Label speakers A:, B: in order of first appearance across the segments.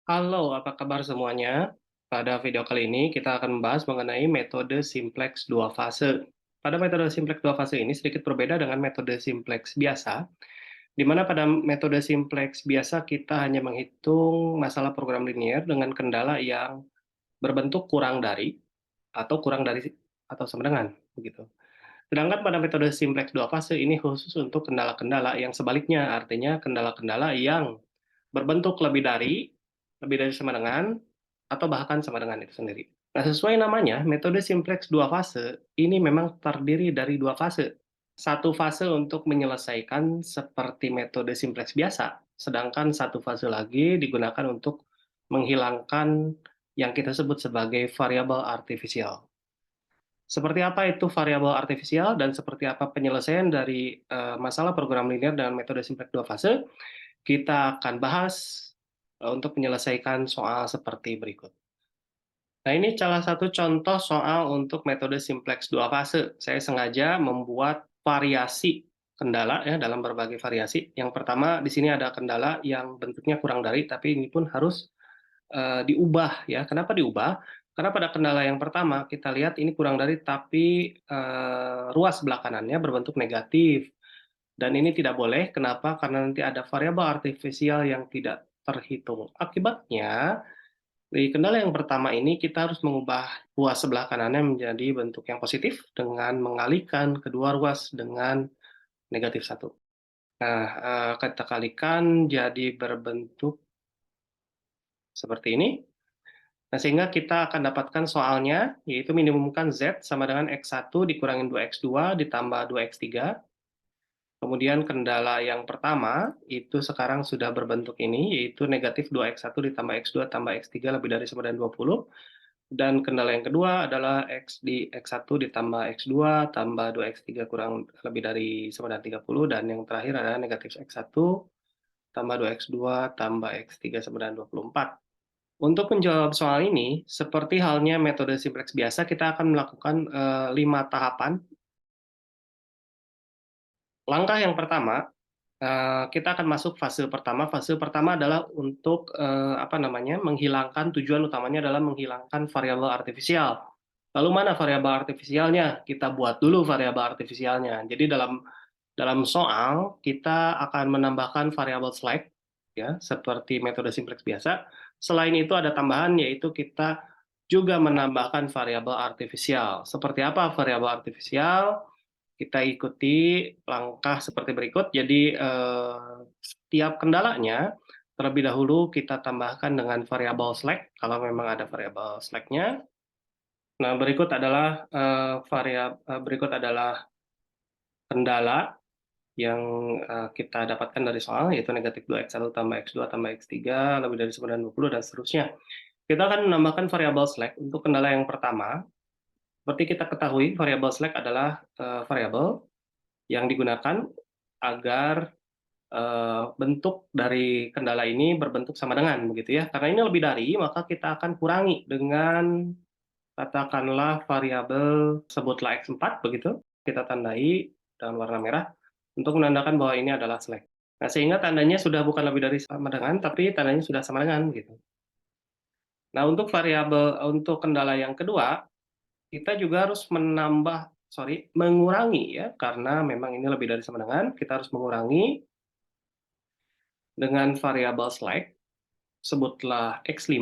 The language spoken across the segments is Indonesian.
A: Halo, apa kabar semuanya? Pada video kali ini kita akan membahas mengenai metode simplex dua fase. Pada metode simplex dua fase ini sedikit berbeda dengan metode simplex biasa, di mana pada metode simplex biasa kita hanya menghitung masalah program linear dengan kendala yang berbentuk kurang dari atau kurang dari atau sama dengan begitu. Sedangkan pada metode simplex dua fase ini khusus untuk kendala-kendala yang sebaliknya, artinya kendala-kendala yang berbentuk lebih dari sama dengan, atau bahkan sama dengan itu sendiri. Nah, sesuai namanya, metode simplex dua fase ini memang terdiri dari dua fase. Satu fase untuk menyelesaikan seperti metode simplex biasa, sedangkan satu fase lagi digunakan untuk menghilangkan yang kita sebut sebagai variabel artifisial. Seperti apa itu variabel artifisial dan seperti apa penyelesaian dari masalah program linear dengan metode simplex dua fase, kita akan bahas untuk menyelesaikan soal seperti berikut. Nah, ini salah satu contoh soal untuk metode simplex dua fase. Saya sengaja membuat variasi kendala ya dalam berbagai variasi. Yang pertama di sini ada kendala yang bentuknya kurang dari, tapi ini pun harus diubah ya. Kenapa diubah? Karena pada kendala yang pertama kita lihat ini kurang dari, tapi ruas sebelah kanannya berbentuk negatif. Dan ini tidak boleh, kenapa? Karena nanti ada variabel artifisial yang tidak terhitung. Akibatnya, di kendala yang pertama ini kita harus mengubah ruas sebelah kanannya menjadi bentuk yang positif dengan mengalihkan kedua ruas dengan negatif satu. Nah, kita kalikan jadi berbentuk seperti ini. Nah, sehingga kita akan dapatkan soalnya, yaitu minimumkan Z sama dengan X1 dikurangin 2X2 ditambah 2X3. Kemudian kendala yang pertama, itu sekarang sudah berbentuk ini, yaitu negatif 2X1 ditambah X2 tambah X3 lebih dari sama dengan 20. Dan kendala yang kedua adalah X1 ditambah X2 tambah 2X3 kurang lebih dari sama dengan 30. Dan yang terakhir adalah negatif X1 tambah 2X2 tambah X3 sama dengan 24. Untuk menjawab soal ini, seperti halnya metode simplex biasa, kita akan melakukan 5 tahapan. Langkah yang pertama, kita akan masuk fase pertama. Fase pertama adalah untuk, menghilangkan tujuan utamanya adalah menghilangkan variabel artifisial. Lalu mana variabel artifisialnya? Kita buat dulu variabel artifisialnya. Jadi dalam soal, kita akan menambahkan variabel slack, ya, seperti metode simplex biasa. Selain itu ada tambahan, yaitu kita juga menambahkan variabel artifisial. Seperti apa variabel artifisial? Kita ikuti langkah seperti berikut. Jadi, setiap kendalanya, terlebih dahulu kita tambahkan dengan variabel slack, kalau memang ada variabel slack-nya. Nah, berikut adalah kendala yang, kita dapatkan dari soal, yaitu negatif 2X1 tambah X2 tambah X3 lebih dari 920 dan seterusnya. Kita akan menambahkan variabel slack untuk kendala yang pertama. Seperti kita ketahui, variabel slack adalah, variabel yang digunakan agar bentuk dari kendala ini berbentuk sama dengan, begitu ya. Karena ini lebih dari, maka kita akan kurangi dengan katakanlah variabel sebutlah X4 begitu, kita tandai dengan warna merah untuk menandakan bahwa ini adalah slack. Nah, sehingga tandanya sudah bukan lebih dari sama dengan, tapi tandanya sudah sama dengan gitu. Nah, untuk kendala yang kedua, kita juga harus mengurangi ya, karena memang ini lebih dari sama dengan, kita harus mengurangi dengan variabel slack, sebutlah X5,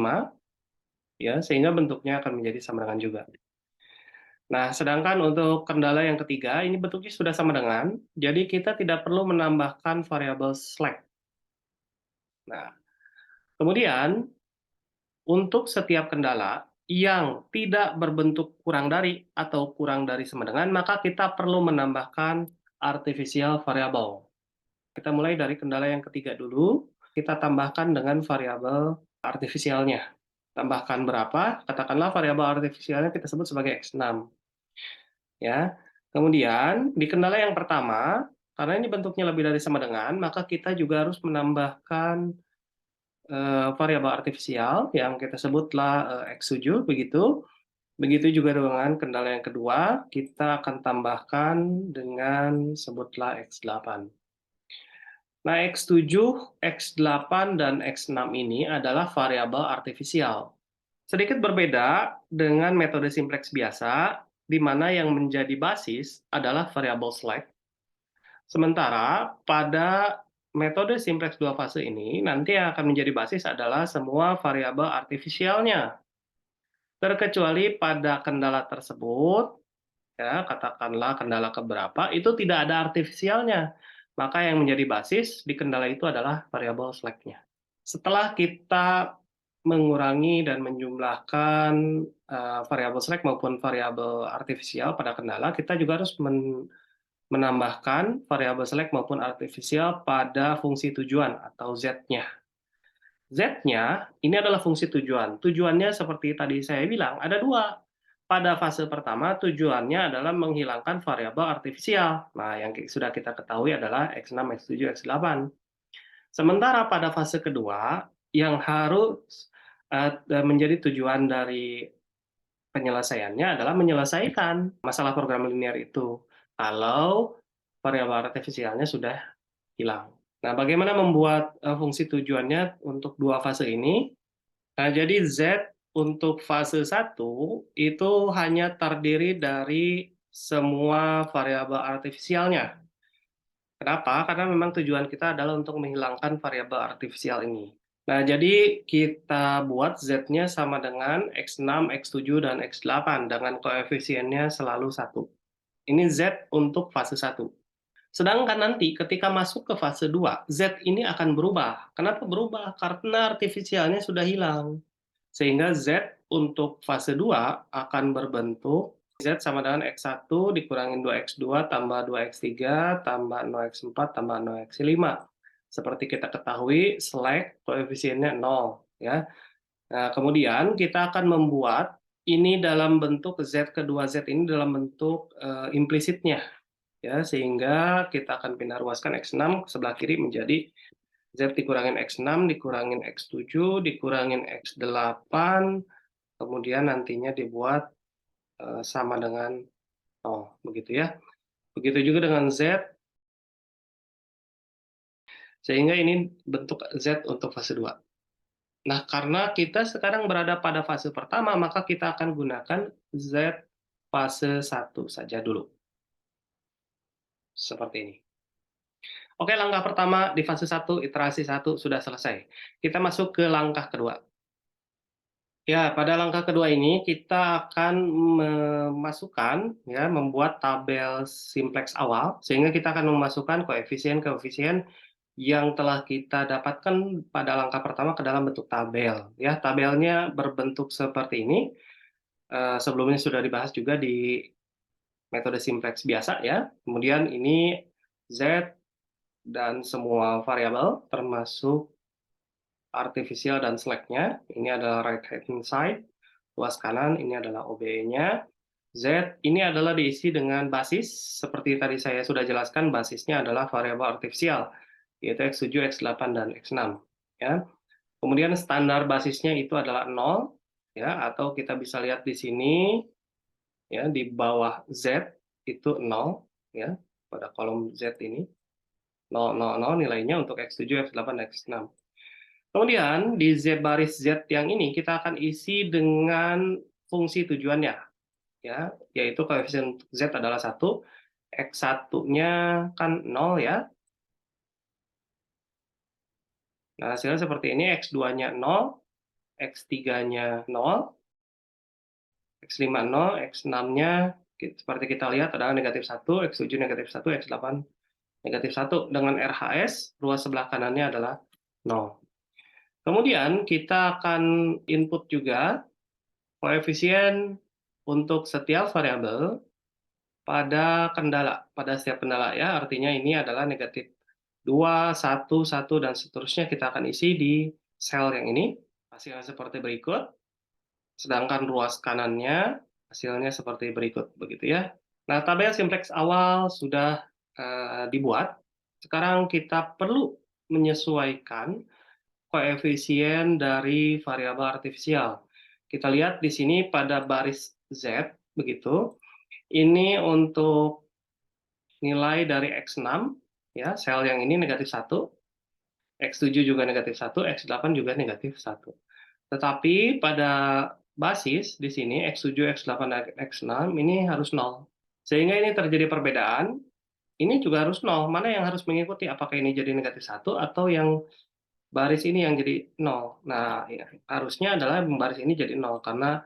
A: ya, sehingga bentuknya akan menjadi sama dengan juga. Nah, sedangkan untuk kendala yang ketiga, ini bentuknya sudah sama dengan, jadi kita tidak perlu menambahkan variabel slack. Nah, kemudian untuk setiap kendala yang tidak berbentuk kurang dari atau kurang dari sama dengan, maka kita perlu menambahkan artificial variable. Kita mulai dari kendala yang ketiga dulu, kita tambahkan dengan variabel artifisialnya. Tambahkan berapa? Katakanlah variabel artifisialnya kita sebut sebagai X6. Ya. Kemudian di kendala yang pertama, karena ini bentuknya lebih dari sama dengan, maka kita juga harus menambahkan variabel artifisial yang kita sebutlah X7 begitu. Begitu juga dengan kendala yang kedua, kita akan tambahkan dengan sebutlah X8. Nah, X7, X8, dan X6 ini adalah variabel artifisial. Sedikit berbeda dengan metode simplex biasa, di mana yang menjadi basis adalah variabel slack. Sementara pada metode simplex dua fase ini, nanti yang akan menjadi basis adalah semua variabel artifisialnya. Terkecuali pada kendala tersebut, ya, katakanlah kendala keberapa, itu tidak ada artifisialnya. Maka yang menjadi basis di kendala itu adalah variabel slack-nya. Setelah kita mengurangi dan menjumlahkan variabel slack maupun variabel artifisial pada kendala, kita juga harus menambahkan variabel slack maupun artifisial pada fungsi tujuan atau Z-nya. Z-nya ini adalah fungsi tujuan. Tujuannya seperti tadi saya bilang, ada dua. Pada fase pertama, tujuannya adalah menghilangkan variabel artifisial. Nah, yang sudah kita ketahui adalah X6, X7, X8. Sementara pada fase kedua, yang harus menjadi tujuan dari penyelesaiannya adalah menyelesaikan masalah program linear itu. Kalau variabel artifisialnya sudah hilang. Nah, bagaimana membuat fungsi tujuannya untuk dua fase ini? Nah, jadi Z untuk fase 1 itu hanya terdiri dari semua variabel artifisialnya. Kenapa? Karena memang tujuan kita adalah untuk menghilangkan variabel artifisial ini. Nah, jadi kita buat Z-nya sama dengan X6, X7, dan X8 dengan koefisiennya selalu 1. Ini Z untuk fase 1. Sedangkan nanti ketika masuk ke fase 2, Z ini akan berubah. Kenapa berubah? Karena artifisialnya sudah hilang. Sehingga Z untuk fase 2 akan berbentuk Z sama dengan X1 dikurangin 2X2 tambah 2X3 tambah 0X4 tambah 0X5. Seperti kita ketahui, slack koefisiennya 0. Ya. Nah, kemudian kita akan membuat ini dalam bentuk Z kedua Z ini dalam bentuk implisitnya. Ya, sehingga kita akan pindah ruaskan X6 ke sebelah kiri menjadi Z dikurangin X6, dikurangin X7, dikurangin X8, kemudian nantinya dibuat sama dengan begitu ya. Begitu juga dengan Z, sehingga ini bentuk Z untuk fase 2. Nah, karena kita sekarang berada pada fase pertama, maka kita akan gunakan Z fase 1 saja dulu. Seperti ini. Oke, langkah pertama di fase 1, iterasi 1 sudah selesai. Kita masuk ke langkah kedua. Ya, pada langkah kedua ini kita akan memasukkan, ya, membuat tabel simplex awal, sehingga kita akan memasukkan koefisien-koefisien yang telah kita dapatkan pada langkah pertama ke dalam bentuk tabel. Ya, tabelnya berbentuk seperti ini. Sebelumnya sudah dibahas juga di metode simplex biasa, ya. Kemudian ini Z dan semua variabel, termasuk artifisial dan slack-nya. Ini adalah right hand side, luas kanan, ini adalah OBE-nya. Z ini adalah diisi dengan basis, seperti tadi saya sudah jelaskan, basisnya adalah variabel artifisial, yaitu X7, X8, dan X6. Ya. Kemudian standar basisnya itu adalah 0, ya, atau kita bisa lihat di sini, ya, di bawah Z itu 0, ya, pada kolom Z ini. 0, 0, 0 nilainya untuk X7, X8, dan X6. Kemudian di Z baris Z yang ini kita akan isi dengan fungsi tujuannya, ya, yaitu koefisien Z adalah 1, X1-nya kan 0 ya. Nah, hasilnya seperti ini, X2-nya 0, X3-nya 0, X5 0, X6-nya seperti kita lihat adalah negatif 1, X7 negatif 1, X8 negatif 1. Dengan RHS, ruas sebelah kanannya adalah 0. Kemudian kita akan input juga koefisien untuk setiap variabel pada kendala, pada setiap kendala ya, artinya ini adalah negatif 2, 1, 1, dan seterusnya kita akan isi di sel yang ini. Hasilnya seperti berikut, sedangkan ruas kanannya hasilnya seperti berikut, begitu ya. Nah, tabel simplex awal sudah dibuat. Sekarang kita perlu menyesuaikan koefisien dari variabel artifisial. Kita lihat di sini pada baris Z, begitu. Ini untuk nilai dari X6, ya, sel yang ini negatif 1. X7 juga negatif 1, X8 juga negatif 1. Tetapi pada basis di sini X7, X8, dan X6 ini harus 0. Sehingga ini terjadi perbedaan, ini juga harus 0. Mana yang harus mengikuti? Apakah ini jadi negatif 1 atau yang baris ini yang jadi 0? Nah, ya, harusnya adalah baris ini jadi 0 karena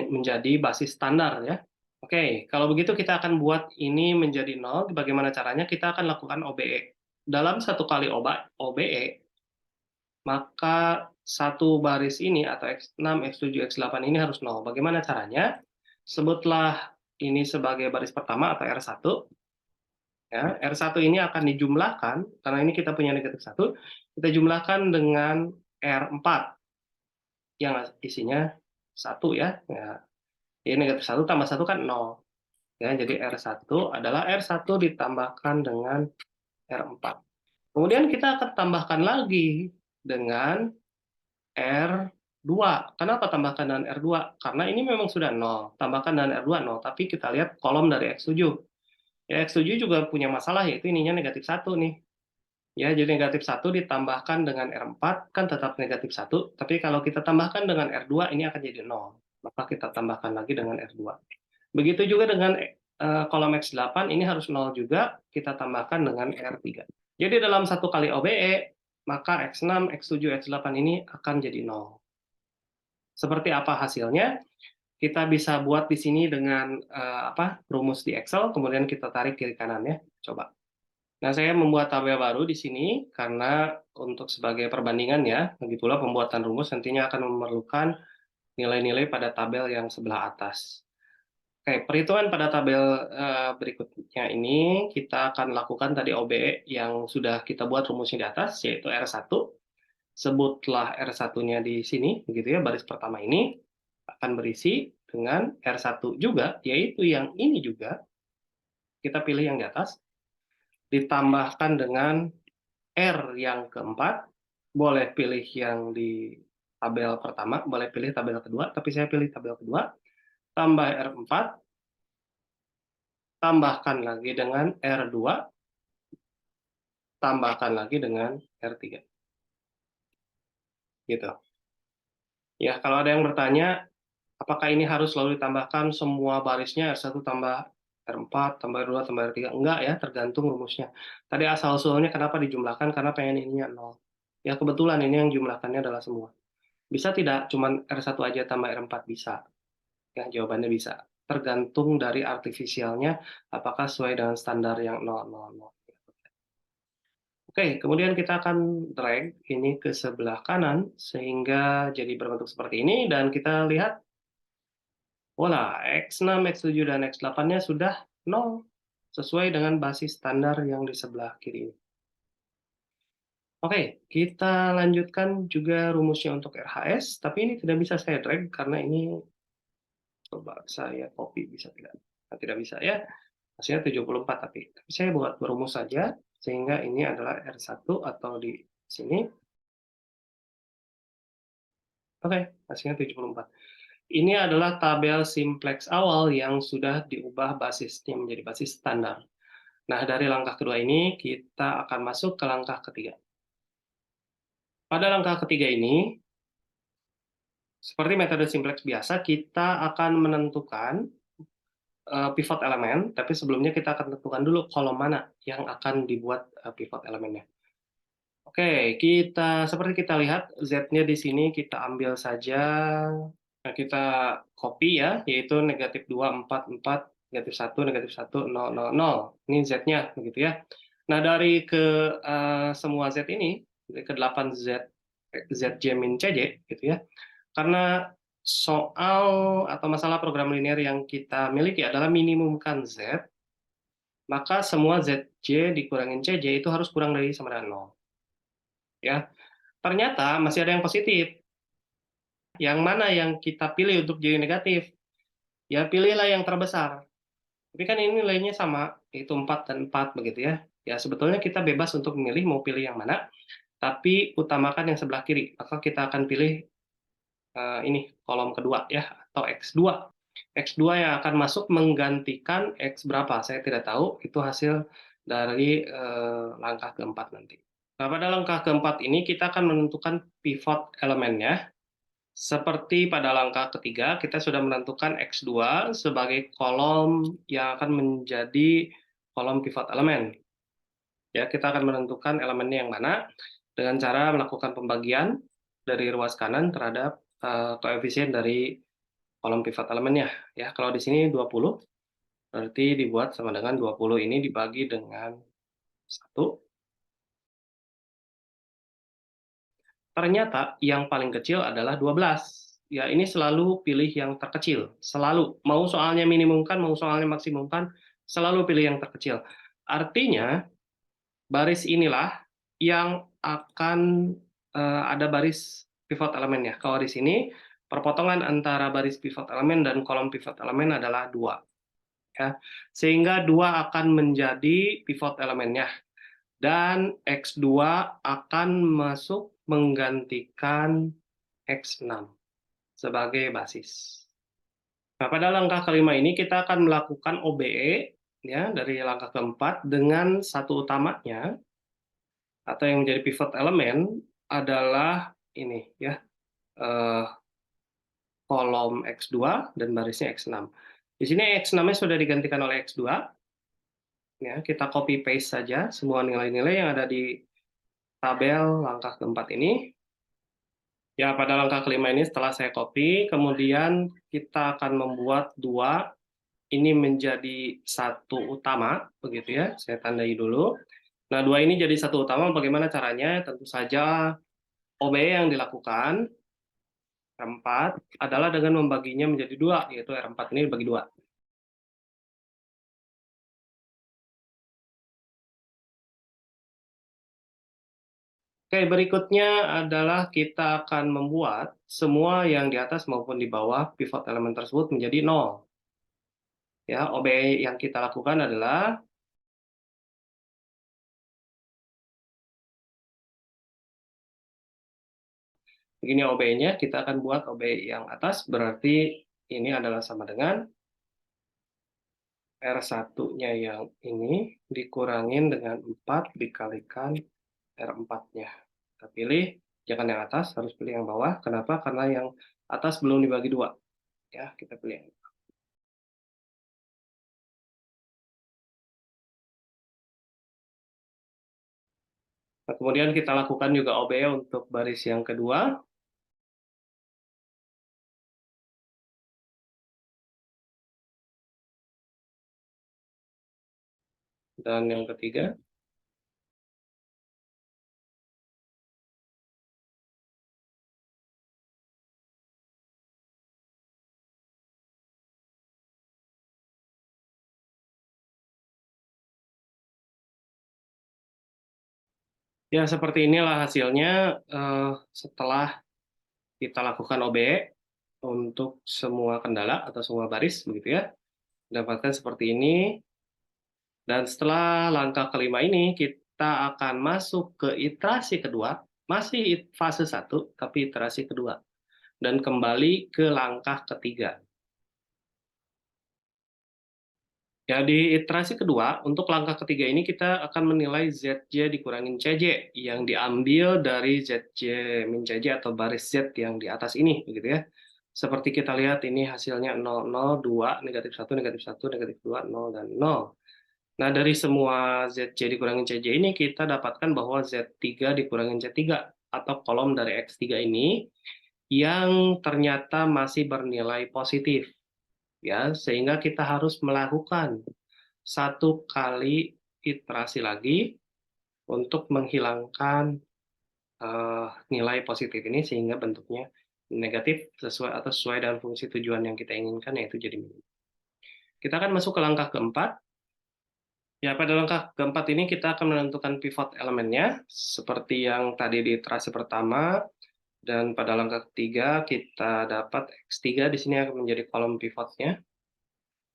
A: menjadi basis standar ya. Oke, kalau begitu kita akan buat ini menjadi 0. Bagaimana caranya? Kita akan lakukan OBE. Dalam satu kali OBE, maka satu baris ini atau X6, X7, X8 ini harus 0. Bagaimana caranya? Sebutlah ini sebagai baris pertama atau R1. Ya, R1 ini akan dijumlahkan, karena ini kita punya negatif 1, kita jumlahkan dengan R4 yang isinya 1 ya. Ini negatif 1 tambah 1 kan 0. Ya, jadi R1 adalah R1 ditambahkan dengan R4. Kemudian kita akan tambahkan lagi dengan R2. Kenapa tambahkan dengan R2? Karena ini memang sudah 0. Tambahkan dengan R2 0, tapi kita lihat kolom dari X7. Ya, X7 juga punya masalah, yaitu ininya negatif 1 nih. Ya, jadi negatif 1 ditambahkan dengan R4, kan tetap negatif 1, tapi kalau kita tambahkan dengan R2, ini akan jadi 0. Maka kita tambahkan lagi dengan R2. Begitu juga dengan kolom X8, ini harus 0 juga, kita tambahkan dengan R3. Jadi dalam satu kali OBE, maka X6, X7, X8 ini akan jadi 0. Seperti apa hasilnya? Kita bisa buat di sini dengan rumus di Excel, kemudian kita tarik kiri kanan ya. Coba. Nah, saya membuat tabel baru di sini karena untuk sebagai perbandingan ya, begitulah pembuatan rumus nantinya akan memerlukan nilai-nilai pada tabel yang sebelah atas. Oke, perhitungan pada tabel berikutnya ini kita akan lakukan tadi OBE yang sudah kita buat rumusnya di atas, yaitu R1. Sebutlah R1-nya di sini, begitu ya, baris pertama ini akan berisi dengan R1 juga, yaitu yang ini juga, kita pilih yang di atas, ditambahkan dengan R yang keempat, boleh pilih yang di tabel pertama, boleh pilih tabel kedua, tapi saya pilih tabel kedua, tambah R4, tambahkan lagi dengan R2, tambahkan lagi dengan R3. Gitu. Ya, kalau ada yang bertanya, apakah ini harus selalu ditambahkan semua barisnya R1 tambah R4, tambah R2, tambah R3? Enggak ya, tergantung rumusnya. Tadi asal-usulnya kenapa dijumlahkan, karena pengen ininya 0. Ya, kebetulan ini yang jumlahkannya adalah semua. Bisa tidak cuman R1 aja tambah R4? Bisa. Ya, jawabannya bisa. Tergantung dari artifisialnya, apakah sesuai dengan standar yang 000. Oke, kemudian kita akan drag ini ke sebelah kanan, sehingga jadi berbentuk seperti ini, dan kita lihat, voila, X6, X7, dan X8-nya sudah 0, sesuai dengan basis standar yang di sebelah kiri. Oke, kita lanjutkan juga rumusnya untuk RHS, tapi ini tidak bisa saya drag, karena ini, coba saya copy, bisa tidak? Nah, tidak bisa ya, hasilnya 74, tapi saya buat berumus saja, sehingga ini adalah R1 atau di sini. Oke, hasilnya 74. Ini adalah tabel simplex awal yang sudah diubah basisnya menjadi basis standar. Nah, dari langkah kedua ini, kita akan masuk ke langkah ketiga. Pada langkah ketiga ini, seperti metode simplex biasa, kita akan menentukan pivot elemen, tapi sebelumnya kita akan tentukan dulu kolom mana yang akan dibuat pivot elemennya. Oke, seperti kita lihat, Z-nya di sini kita ambil saja. Nah, kita copy ya, yaitu negatif 2, 4, 4, negatif 1, negatif 1, 0, 0, 0. Ini Z-nya, begitu ya. Nah, dari semua Z ini, ke 8 ZJ min CJ, gitu ya. Karena soal atau masalah program linear yang kita miliki adalah minimumkan Z, maka semua ZJ dikurangin CJ itu harus kurang dari sama dengan 0. Ya. Ternyata masih ada yang positif. Yang mana yang kita pilih untuk jadi negatif? Ya pilihlah yang terbesar. Tapi kan ini nilainya sama, yaitu 4 dan 4 begitu ya. Ya sebetulnya kita bebas untuk memilih mau pilih yang mana, tapi utamakan yang sebelah kiri. Maka kita akan pilih ini kolom kedua ya, atau X2. X2 yang akan masuk menggantikan X berapa, saya tidak tahu, itu hasil dari langkah keempat nanti. Nah, pada langkah keempat ini kita akan menentukan pivot elemennya. Seperti pada langkah ketiga, kita sudah menentukan X2 sebagai kolom yang akan menjadi kolom pivot elemen. Ya, kita akan menentukan elemennya yang mana dengan cara melakukan pembagian dari ruas kanan terhadap koefisien dari kolom pivot elemennya. Ya, kalau di sini 20, berarti dibuat sama dengan 20 ini dibagi dengan 1. Ternyata yang paling kecil adalah 12. Ya, ini selalu pilih yang terkecil, selalu. Mau soalnya minimumkan, mau soalnya maksimumkan, selalu pilih yang terkecil. Artinya, baris inilah yang akan ada baris pivot elemennya. Kalau di sini, perpotongan antara baris pivot elemen dan kolom pivot elemen adalah 2. Ya. Sehingga 2 akan menjadi pivot elemennya. Dan X2 akan masuk menggantikan X6 sebagai basis. Nah, pada langkah kelima ini kita akan melakukan OBE ya dari langkah keempat dengan satu utamanya atau yang menjadi pivot elemen adalah ini ya, eh, kolom X2 dan barisnya X6. Di sini X6-nya sudah digantikan oleh X2 ya, kita copy paste saja semua nilai-nilai yang ada di tabel langkah keempat ini. Ya, pada langkah kelima ini setelah saya copy, kemudian kita akan membuat 2 ini menjadi satu utama, begitu ya, saya tandai dulu. Nah, 2 ini jadi satu utama, bagaimana caranya? Tentu saja OBE yang dilakukan, R4, adalah dengan membaginya menjadi 2, yaitu R4 ini dibagi 2. Oke, berikutnya adalah kita akan membuat semua yang di atas maupun di bawah pivot elemen tersebut menjadi 0. Ya, OBE yang kita lakukan adalah begini OBE-nya, kita akan buat OBE yang atas, berarti ini adalah sama dengan R1-nya yang ini dikurangin dengan 4 dikalikan R4-nya. Kita pilih, jangan yang atas, harus pilih yang bawah. Kenapa? Karena yang atas belum dibagi 2. Ya, kita pilih. Nah, kemudian kita lakukan juga OBE untuk baris yang kedua. Dan yang ketiga. Ya, seperti inilah hasilnya setelah kita lakukan OBE untuk semua kendala atau semua baris, begitu ya. Dapatkan seperti ini. Dan setelah langkah kelima ini, kita akan masuk ke iterasi kedua, masih fase 1, tapi iterasi kedua. Dan kembali ke langkah ketiga. Ya, di iterasi kedua, untuk langkah ketiga ini kita akan menilai ZJ dikurangin CJ, yang diambil dari ZJ min CJ atau baris Z yang di atas ini, begitu ya. Seperti kita lihat ini hasilnya 0, 0, 2, negatif 1, negatif 1, negatif 2, 0, dan 0. Nah, dari semua ZC dikurangin CJ ini, kita dapatkan bahwa Z3 dikurangin Z3, atau kolom dari X3 ini, yang ternyata masih bernilai positif. Ya, sehingga kita harus melakukan satu kali iterasi lagi untuk menghilangkan nilai positif ini, sehingga bentuknya negatif sesuai atau sesuai dengan fungsi tujuan yang kita inginkan, yaitu jadi minus. Kita akan masuk ke langkah keempat. Ya, pada langkah keempat ini kita akan menentukan pivot elemennya, seperti yang tadi di iterasi pertama, dan pada langkah ketiga kita dapat X3 di sini akan menjadi kolom pivotnya.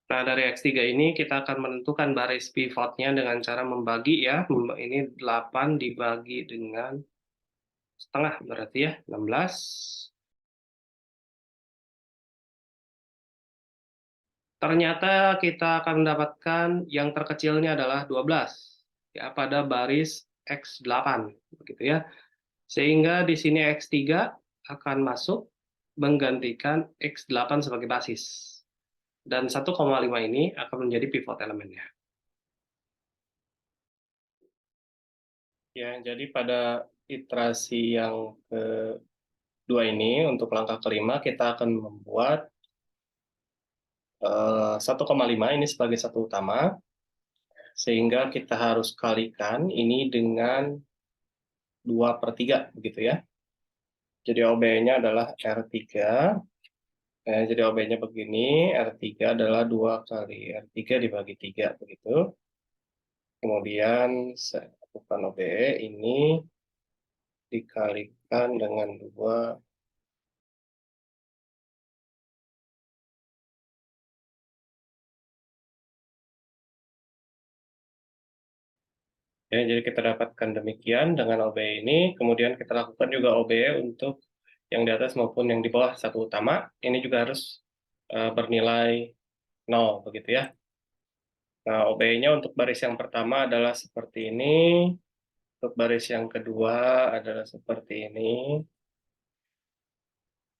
A: Nah, dari X3 ini kita akan menentukan baris pivotnya dengan cara membagi ya, ini 8 dibagi dengan setengah, berarti ya 16. Ternyata kita akan mendapatkan yang terkecilnya adalah 12 ya pada baris X8, begitu ya. Sehingga di sini X3 akan masuk menggantikan X8 sebagai basis. Dan 1,5 ini akan menjadi pivot elemennya. Ya, jadi pada iterasi yang kedua ini, untuk langkah kelima, kita akan membuat 1,5 ini sebagai satu utama, sehingga kita harus kalikan ini dengan 2/3, begitu ya. Jadi OB-nya adalah R3. Jadi OB-nya begini, R3 adalah 2 kali R3 dibagi 3, begitu. Kemudian saya lakukan OB ini dikalikan dengan 2. Ya, jadi kita dapatkan demikian dengan OB ini, kemudian kita lakukan juga OB untuk yang di atas maupun yang di bawah satu utama, ini juga harus bernilai 0, begitu ya. Nah, OB-nya untuk baris yang pertama adalah seperti ini, untuk baris yang kedua adalah seperti ini,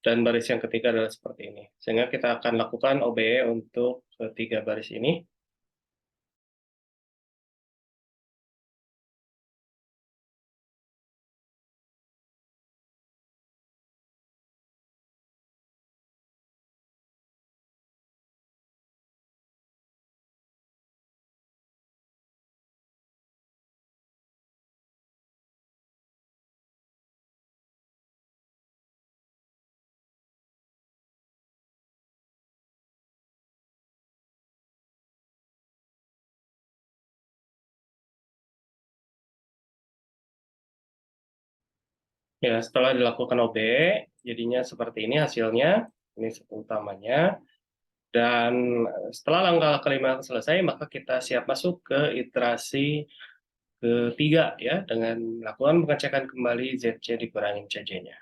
A: dan baris yang ketiga adalah seperti ini. Sehingga kita akan lakukan OB untuk ketiga baris ini. Ya, setelah dilakukan OB, jadinya seperti ini hasilnya. Ini satu utamanya. Dan setelah langkah kelima selesai, maka kita siap masuk ke iterasi ketiga ya, dengan melakukan pengecekan kembali ZC dikurangin CJ-nya.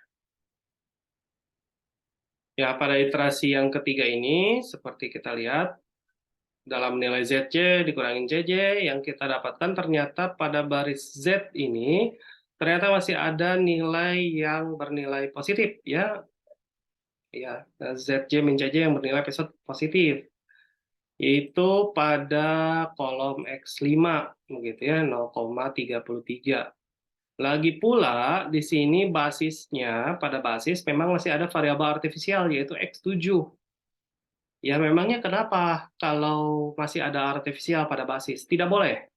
A: Ya, pada iterasi yang ketiga ini, seperti kita lihat, dalam nilai ZC dikurangin CJ, yang kita dapatkan ternyata pada baris Z ini, ternyata masih ada nilai yang bernilai positif ya. Ya, ZJ min CJ yang bernilai positif, yaitu pada kolom X5, begitu ya, 0,33. Lagi pula, di sini basisnya, pada basis memang masih ada variabel artifisial, yaitu X7. Ya, memangnya kenapa kalau masih ada artifisial pada basis? Tidak boleh.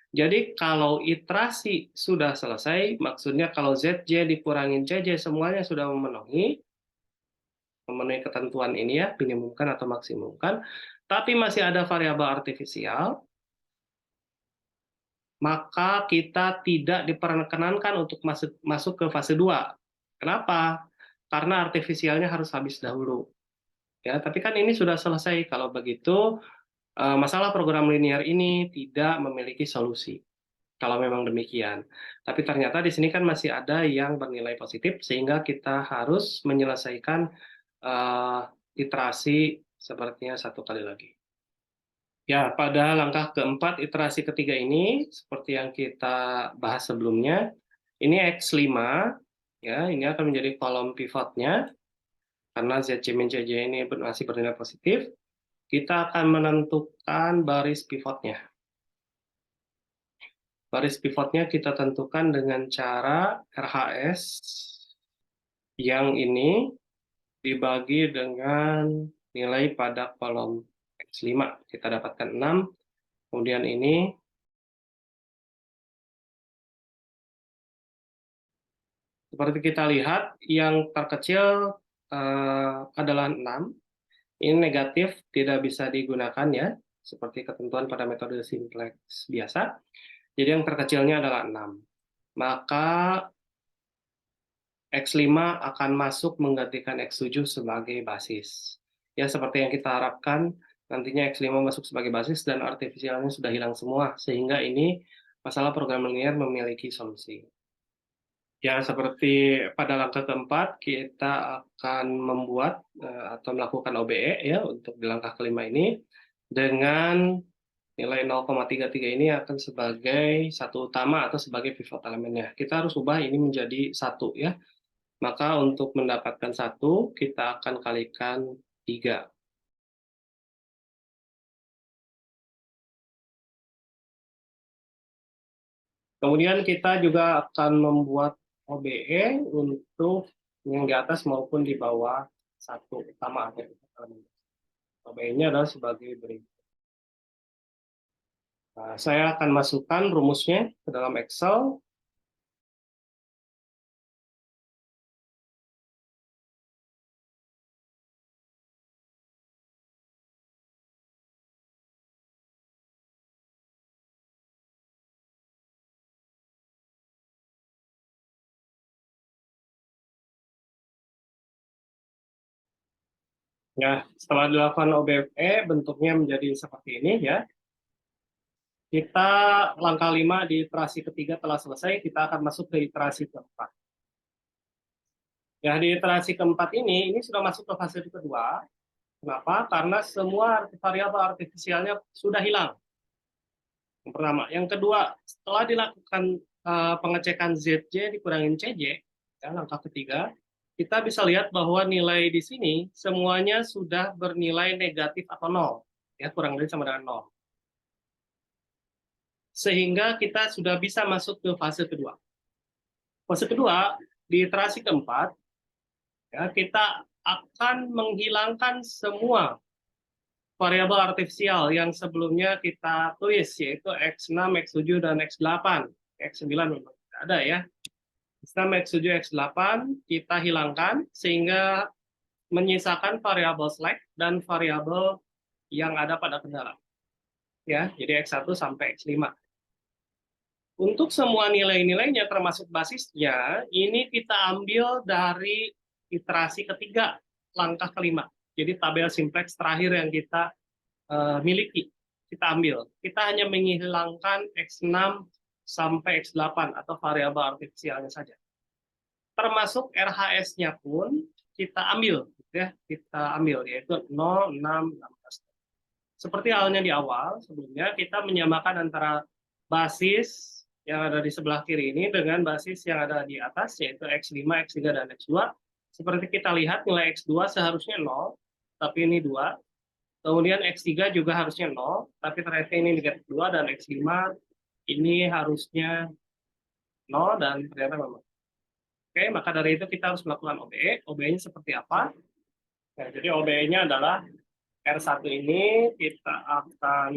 A: Jadi, kalau iterasi sudah selesai, maksudnya kalau ZJ dikurangin CJ semuanya sudah memenuhi ketentuan ini ya, minimumkan atau maksimumkan, tapi masih ada variabel artifisial, maka kita tidak diperkenankan untuk masuk ke fase 2. Kenapa? Karena artifisialnya harus habis dahulu. Ya, tapi kan ini sudah selesai. Kalau begitu, masalah program linear ini tidak memiliki solusi. Kalau memang demikian. Tapi ternyata di sini kan masih ada yang bernilai positif, sehingga kita harus menyelesaikan iterasi sepertinya satu kali lagi. Ya, pada langkah keempat, iterasi ketiga ini, seperti yang kita bahas sebelumnya, ini X5, ya, ini akan menjadi kolom pivotnya, karena ZC min CJ ini masih bernilai positif, kita akan menentukan baris pivotnya. Baris pivotnya kita tentukan dengan cara RHS yang ini dibagi dengan nilai pada kolom X5. Kita dapatkan 6, kemudian ini seperti kita lihat, yang terkecil adalah 6. Ini negatif, tidak bisa digunakan ya, seperti ketentuan pada metode simplex biasa. Jadi yang terkecilnya adalah 6. Maka X5 akan masuk menggantikan X7 sebagai basis. Ya, seperti yang kita harapkan, nantinya X5 masuk sebagai basis dan artifisialnya sudah hilang semua, sehingga ini masalah program linear memiliki solusi. Ya, seperti pada langkah keempat, kita akan membuat atau melakukan OBE ya untuk di langkah kelima ini dengan Nilai 0,33 ini akan sebagai satu utama atau sebagai pivot elemennya. Kita harus ubah ini menjadi 1 ya. Maka untuk mendapatkan 1, kita akan kalikan 3. Kemudian kita juga akan membuat OBE untuk yang di atas maupun di bawah 1 utama. OBE-nya adalah sebagai berikut. Nah, saya akan masukkan rumusnya ke dalam Excel. Ya, setelah dilakukan OBE, bentuknya menjadi seperti ini ya. Kita langkah 5 di iterasi ketiga telah selesai, kita akan masuk ke iterasi keempat. Ya, di iterasi keempat ini sudah masuk ke fase kedua. Kenapa? Karena semua variabel artifisialnya sudah hilang. Yang pertama. Yang kedua, setelah dilakukan pengecekan ZJ dikurangin CJ, ya, langkah ketiga, kita bisa lihat bahwa nilai di sini semuanya sudah bernilai negatif atau nol, ya, kurang lebih sama dengan nol. Sehingga kita sudah bisa masuk ke fase kedua. Fase kedua, di iterasi keempat, ya, kita akan menghilangkan semua variabel artifisial yang sebelumnya kita tulis, yaitu X6, X7, dan X8. X9 memang tidak ada ya. X6, X7, X8 kita hilangkan sehingga menyisakan variabel slack dan variabel yang ada pada kendala. Ya, jadi X1 sampai X5. Untuk semua nilai-nilainya termasuk basisnya, ini kita ambil dari iterasi ketiga, langkah kelima. Jadi tabel simplex terakhir yang kita miliki, kita ambil. Kita hanya menghilangkan X6 sampai X8 atau variabel artifisialnya saja. Termasuk RHS-nya pun kita ambil, ya, kita ambil yaitu 0, 6, 16. Seperti halnya di awal, sebelumnya kita menyamakan antara basis yang ada di sebelah kiri ini dengan basis yang ada di atas, yaitu X5, X3, dan X2. Seperti kita lihat, nilai X2 seharusnya 0, tapi ini 2. Kemudian X3 juga harusnya 0, tapi ternyata ini negatif 2, dan X5 ini harusnya 0, dan ternyata memang. Oke, maka dari itu kita harus melakukan OBE. OBE-nya seperti apa? Nah, jadi OBE-nya adalah R1 ini kita akan,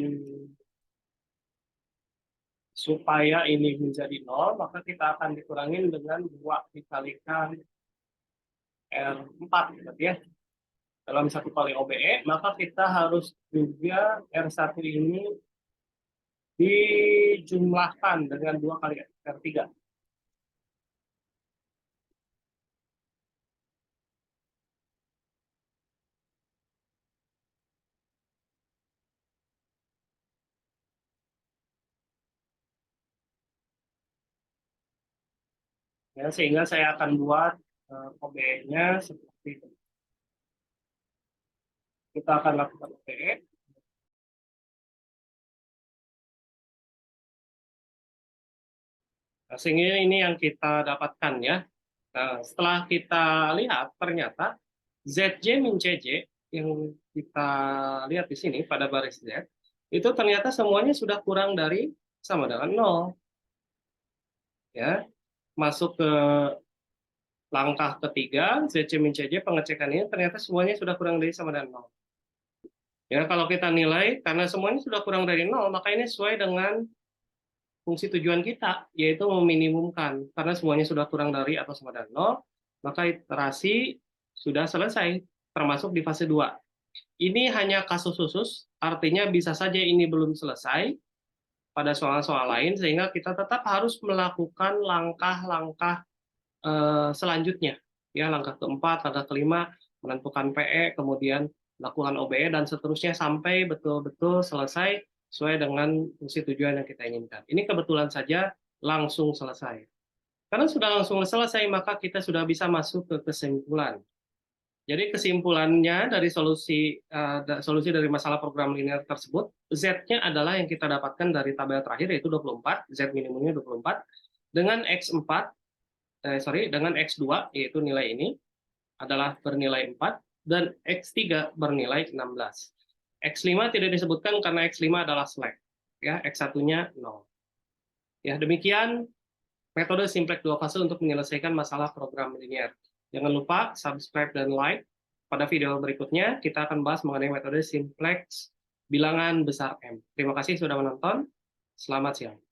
A: supaya ini menjadi 0, maka kita akan dikurangin dengan 2 dikalikan R4, gitu ya. Dalam satu kali OBE, maka kita harus juga R1 ini dijumlahkan dengan 2 kali R3. Ya, sehingga saya akan buat OBE-nya seperti itu. Kita akan lakukan OBE. Nah, sehingga ini yang kita dapatkan ya. Nah, setelah kita lihat, ternyata ZJ min CJ yang kita lihat di sini pada baris Z, itu ternyata semuanya sudah kurang dari sama dengan 0. Ya, masuk ke langkah ketiga, ZC min CJ pengecekan ini ternyata semuanya sudah kurang dari sama dengan 0. Ya, kalau kita nilai, karena semuanya sudah kurang dari 0, maka ini sesuai dengan fungsi tujuan kita, yaitu meminimumkan. Karena semuanya sudah kurang dari atau sama dengan 0, maka iterasi sudah selesai, termasuk di fase 2. Ini hanya kasus khusus, artinya bisa saja ini belum selesai pada soal-soal lain, sehingga kita tetap harus melakukan langkah-langkah selanjutnya. Ya, langkah keempat, langkah kelima, menentukan PE, kemudian melakukan OBE, dan seterusnya sampai betul-betul selesai sesuai dengan fungsi tujuan yang kita inginkan. Ini kebetulan saja langsung selesai. Karena sudah langsung selesai, maka kita sudah bisa masuk ke kesimpulan. Jadi kesimpulannya dari solusi dari masalah program linear tersebut, Z-nya adalah yang kita dapatkan dari tabel terakhir yaitu 24, Z minimumnya 24, dengan dengan X2 yaitu nilai ini adalah bernilai 4 dan X3 bernilai 16. X5 tidak disebutkan karena X5 adalah slack, ya, X1-nya 0. Ya, demikian metode simplex dua fase untuk menyelesaikan masalah program linear. Jangan lupa subscribe dan like. Pada video berikutnya, kita akan bahas mengenai metode simplex bilangan besar M. Terima kasih sudah menonton. Selamat siang.